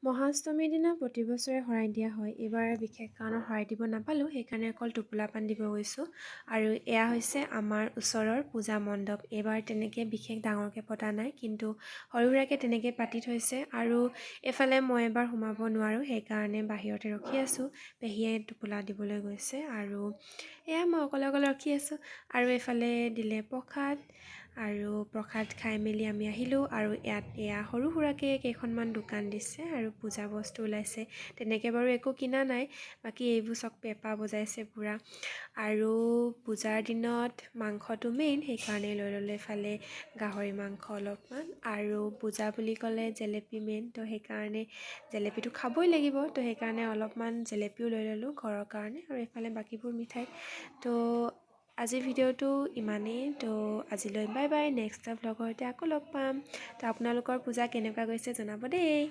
মহাষ্টমীৰ দিনা প্ৰতি বছৰে শৰাই দিয়া হয়। এইবাৰ বিশেষ কাৰণত শৰাই দিব নাপালোঁ, সেইকাৰণে অকল টোপোলা পান দিব গৈছোঁ। আৰু এয়া হৈছে আমাৰ ওচৰৰ পূজা মণ্ডপ। এইবাৰ তেনেকৈ বিশেষ ডাঙৰকৈ পতা নাই, কিন্তু সৰু সুৰাকৈ তেনেকৈ পাতি থৈছে। আৰু এইফালে মই এবাৰ সোমাব নোৱাৰোঁ, সেইকাৰণে বাহিৰতে ৰখি আছোঁ। পেহীয়ে টোপোলা দিবলৈ গৈছে আৰু এয়া মই অকলে অকলে ৰখি আছোঁ। আৰু এইফালে দিলে প্ৰসাদ, আৰু প্ৰসাদ খাই মেলি আমি আহিলোঁ। আৰু ইয়াত এয়া সৰু সুৰাকৈ কেইখনমান দোকান দিছে আৰু পূজা বস্তু ওলাইছে। তেনেকৈ বাৰু একো কিনা নাই, বাকী এইবোৰ চব পেঁপা বজাইছে পূৰা। আৰু পূজাৰ দিনত মাংসটো মেইন, সেইকাৰণে লৈ ল'লে এইফালে গাহৰি মাংস অলপমান। আৰু পূজা বুলি ক'লে জেলেপি মেইন, তো সেইকাৰণে জেলেপিটো খাবই লাগিব, তো সেইকাৰণে অলপমান জেলেপিও লৈ ল'লোঁ ঘৰৰ কাৰণে। আৰু এইফালে বাকীবোৰ মিঠাই। তো আজিৰ ভিডিঅ'টো ইমানেই। তো আজিলৈ বাই বাই। নেক্সট এটা ভ্লগৰ সৈতে আকৌ লগ পাম। তো আপোনালোকৰ পূজা কেনেকুৱা গৈছে জনাব দেই।